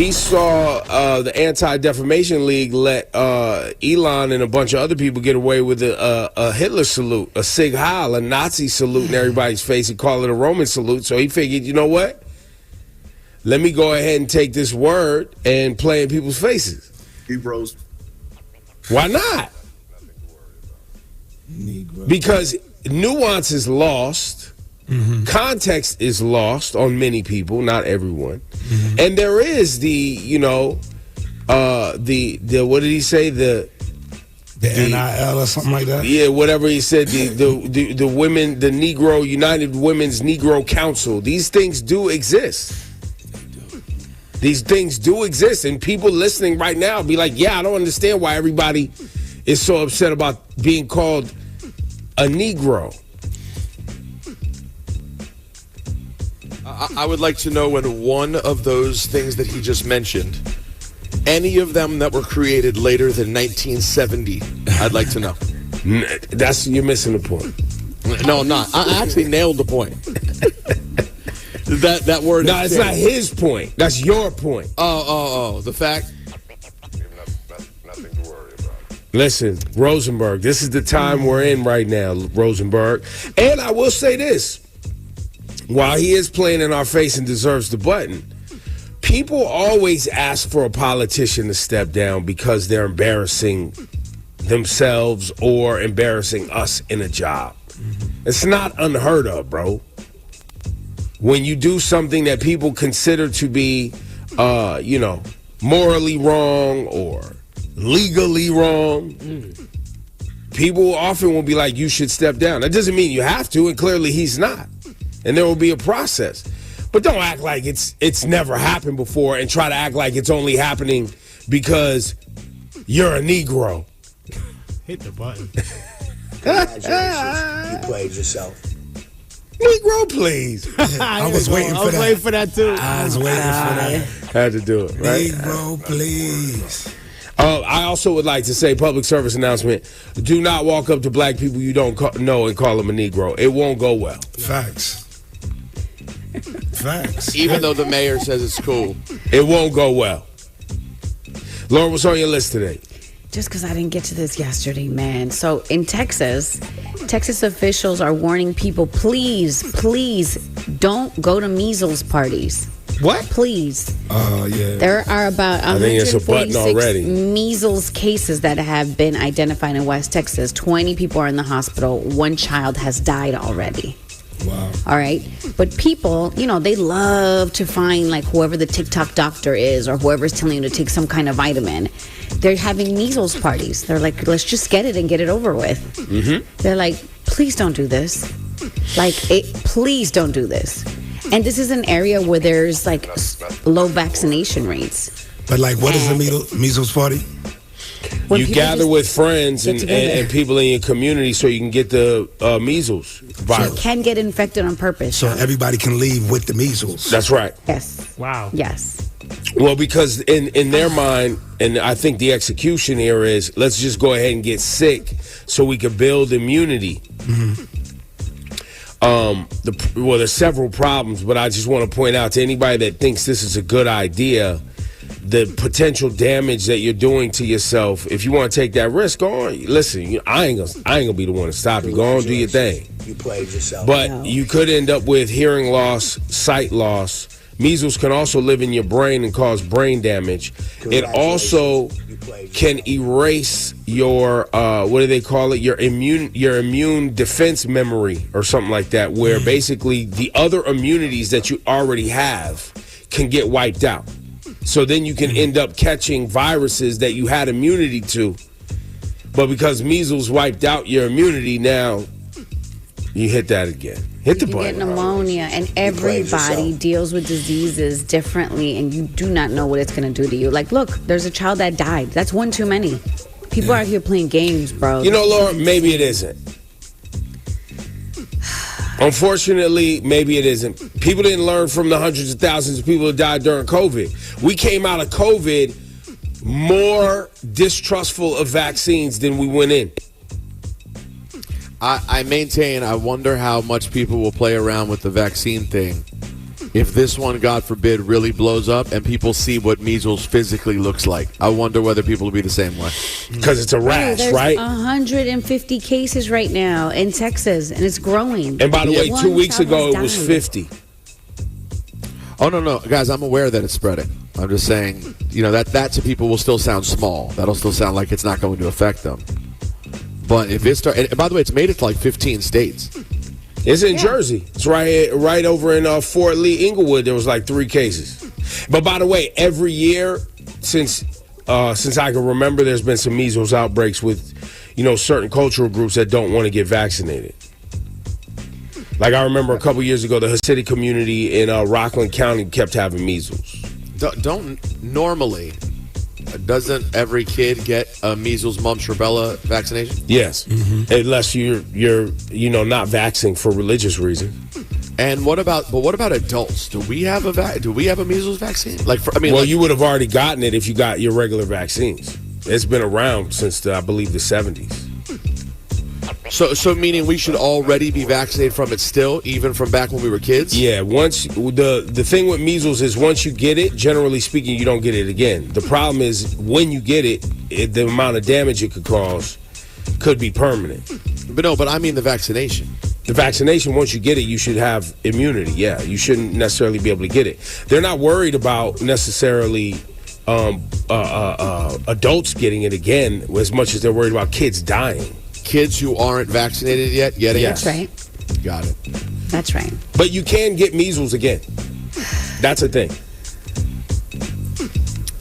He saw the Anti-Defamation League let Elon and a bunch of other people get away with a Hitler salute, a Sieg Heil, a Nazi salute in everybody's face and call it a Roman salute. So he figured, you know what? Let me go ahead and take this word and play in people's faces. Ebro's. Why not? Negro. Because nuance is lost. Mm-hmm. Context is lost on many people, not everyone. Mm-hmm. And there is the what did he say? The NIL or something like that? Yeah, whatever he said, the women, the Negro, United Women's Negro Council. These things do exist. These things do exist, and people listening right now be like, yeah, I don't understand why everybody is so upset about being called a Negro. I would like to know when one of those things that he just mentioned, any of them that were created later than 1970, I'd like to know. You're missing the point. No, I'm not. I actually nailed the point. That word. No, it's not his point. That's your point. Oh. The fact. Nothing to worry about. Listen, Rosenberg, this is the time we're in right now, Rosenberg. And I will say this. While he is playing in our face and deserves the button, people always ask for a politician to step down because they're embarrassing themselves or embarrassing us in a job. It's not unheard of, bro. When you do something that people consider to be, morally wrong or legally wrong, people often will be like, you should step down. That doesn't mean you have to, and clearly he's not. And there will be a process. But don't act like it's never happened before and try to act like it's only happening because you're a Negro. Hit the button. Congratulations. You played yourself. Negro, please. I was waiting for that. waiting for that, too. I was waiting for that. Had to do it, right? Negro, please. I also would like to say, public service announcement, do not walk up to black people you don't know and call them a Negro. It won't go well. Facts. Facts. Even though the mayor says it's cool. It won't go well. Laura, what's on your list today? Just because I didn't get to this yesterday, man. So in Texas officials are warning people, please don't go to measles parties. What? Please. Yeah. There are about I think it's a button 146 already. measles cases that have been identified in West Texas. 20 people are in the hospital. One child has died already. Wow. All right. But people, they love to find like whoever the TikTok doctor is or whoever's telling you to take some kind of vitamin. They're having measles parties. They're like, let's just get it and get it over with. Mm-hmm. They're like, please don't do this. Please don't do this. And this is an area where there's like low vaccination rates. But like, what is the measles party? You gather with friends and people in your community so you can get the measles virus. So you can get infected on purpose. So everybody can leave with the measles. That's right. Yes. Wow. Yes. Well, because in their mind, and I think the execution here is, let's just go ahead and get sick so we can build immunity. Mm-hmm. There's several problems, but I just want to point out to anybody that thinks this is a good idea, the potential damage that you're doing to yourself. If you want to take that risk, go on. Listen, I ain't gonna be the one to stop you. Go on, do your thing. You played yourself. But you could end up with hearing loss, sight loss. Measles can also live in your brain and cause brain damage. It also can erase your what do they call it? Your immune defense memory or something like that, where basically the other immunities that you already have can get wiped out. So then you can end up catching viruses that you had immunity to. But because measles wiped out your immunity, now you hit that again. Hit the button. You get pneumonia, and everybody deals with diseases differently, and you do not know what it's going to do to you. Like, look, there's a child that died. That's one too many. People are here playing games, bro. You know, Laura, maybe it isn't. Unfortunately, maybe it isn't. People didn't learn from the hundreds of thousands of people that died during COVID. We came out of COVID more distrustful of vaccines than we went in. I maintain, I wonder how much people will play around with the vaccine thing if this one, God forbid, really blows up and people see what measles physically looks like. I wonder whether people will be the same way. Because it's a rash, There's right? 150 cases right now in Texas, and it's growing. And by the way, One 2 weeks child ago has it was died. 50. Oh, no. Guys, I'm aware that it's spreading. I'm just saying, that to people will still sound small. That'll still sound like it's not going to affect them. But if it starts, and by the way, it's made it to like 15 states. It's in Jersey. It's right over in Fort Lee, Inglewood. There was like 3 cases. But by the way, every year since I can remember, there's been some measles outbreaks with, certain cultural groups that don't want to get vaccinated. Like I remember a couple years ago, the Hasidic community in Rockland County kept having measles. Doesn't every kid get a measles, mumps, rubella vaccination? Yes, unless you're not vaccinating for religious reasons. And what about adults? Do we have a measles vaccine? You would have already gotten it if you got your regular vaccines. It's been around since I believe the 70s. So meaning we should already be vaccinated from it still, even from back when we were kids? Yeah, once the thing with measles is once you get it, generally speaking, you don't get it again. The problem is when you get it, the amount of damage it could cause could be permanent. But I mean the vaccination. The vaccination, once you get it, you should have immunity. Yeah, you shouldn't necessarily be able to get it. They're not worried about necessarily adults getting it again as much as they're worried about kids dying. Kids who aren't vaccinated yet getting Yes. That's right. it? Got it. That's right. But you can get measles again. That's a thing.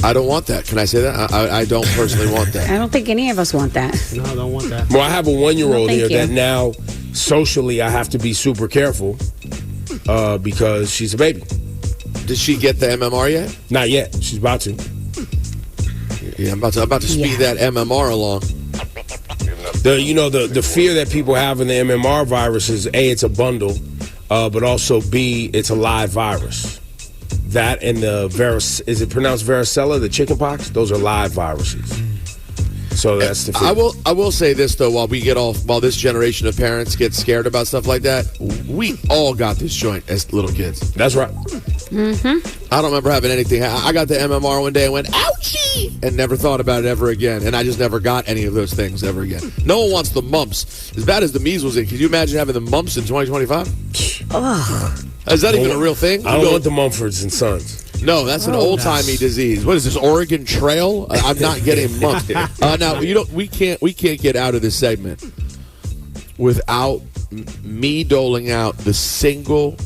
I don't want that. Can I say that? I don't personally want that. I don't think any of us want that. No, I don't want that. Well, I have a 1-year-old No, thank here you. that now socially I have to be super careful because she's a baby. Did she get the MMR yet? Not yet. She's about to. Yeah, I'm about to speed that MMR along. The fear that people have in the MMR virus is A, it's a bundle, but also B, it's a live virus. That and is it pronounced varicella, the chickenpox? Those are live viruses. So that's the fear. I will say this though, while this generation of parents get scared about stuff like that, we all got this joint as little kids. That's right. I don't remember having anything. I got the MMR one day and went, ouchie, and never thought about it ever again. And I just never got any of those things ever again. No one wants the mumps. As bad as the measles is, could you imagine having the mumps in 2025? Ugh. Is that even a real thing? I don't want the Mumfords and Sons. No, that's an old-timey disease. What is this, Oregon Trail? I'm not getting mumps. Now, we can't get out of this segment without me doling out the single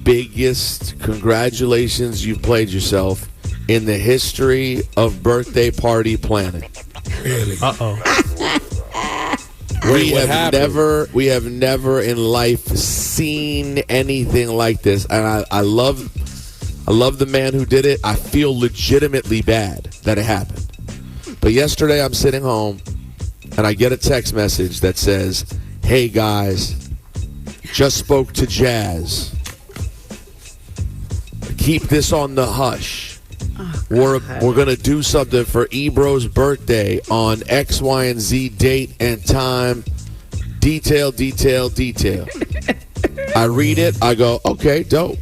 biggest congratulations you've played yourself in the history of birthday party planning. Really? Uh-oh. We What have never in life seen anything like this, and I love the man who did it. I feel legitimately bad that it happened. But yesterday I'm sitting home and I get a text message that says, "Hey guys, just spoke to Jazz. Keep this on the hush. We're going to do something for Ebro's birthday on X, Y, and Z date and time. Detail. I read it. I go, okay, dope.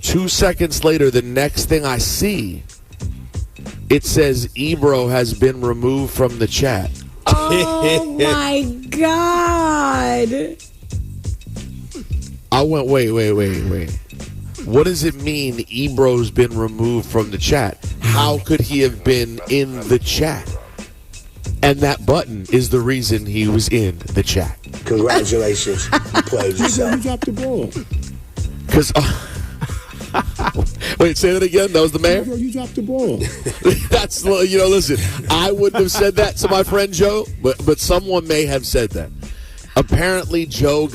2 seconds later, the next thing I see, it says Ebro has been removed from the chat. Oh my God. I went, wait. What does it mean Ebro's been removed from the chat? How could he have been in the chat? And that button is the reason he was in the chat. Congratulations. You played yourself. dropped the ball. Because, wait, say that again? That was the mayor? You dropped the ball. That's, listen, I wouldn't have said that to my friend Joe, but someone may have said that. Apparently, Joe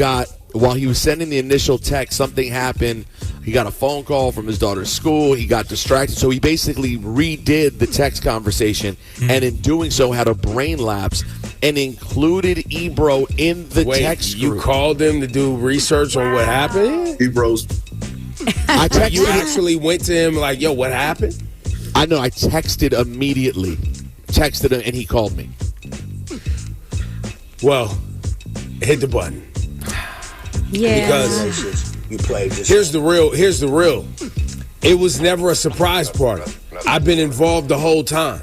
while he was sending the initial text, something happened. He got a phone call from his daughter's school. He got distracted. So he basically redid the text conversation, and in doing so had a brain lapse and included Ebro in the text group. You called him to do research on what happened? Ebro's. I texted You actually went to him like, yo, what happened? I know. I texted immediately. Texted him, and he called me. Well, hit the button. Yeah. Because You played yourself. Here's the real. It was never a surprise party. I've been involved the whole time.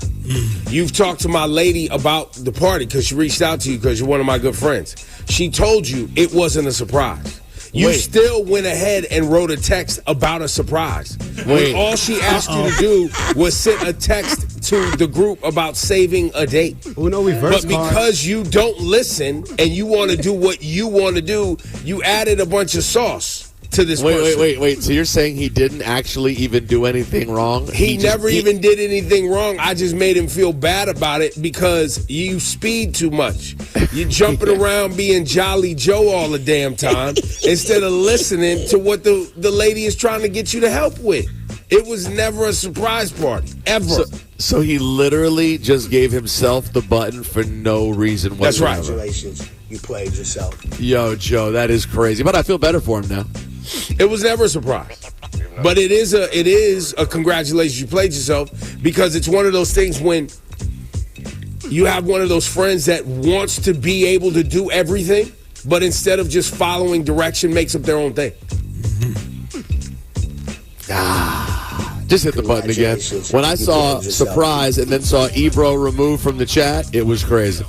You've talked to my lady about the party because she reached out to you because you're one of my good friends. She told you it wasn't a surprise. You Wait. still went ahead and wrote a text about a surprise. Wait. When all she asked you to do was send a text to the group about saving a date. Uno reverse But because you don't listen and you want to do what you want to do, you added a bunch of sauce to this person. Wait. So you're saying he didn't actually even do anything wrong? He never even did anything wrong. I just made him feel bad about it because you speed too much. You're jumping around being Jolly Joe all the damn time instead of listening to what the lady is trying to get you to help with. It was never a surprise party, ever. So he literally just gave himself the button for no reason That's right. whatsoever. Congratulations. You played yourself. Yo, Joe, that is crazy. But I feel better for him now. It was never a surprise. But it is a congratulations, you played yourself, because it's one of those things when you have one of those friends that wants to be able to do everything, but instead of just following direction, makes up their own thing. Just hit the button again. When I saw surprise and then saw Ebro removed from the chat, it was crazy.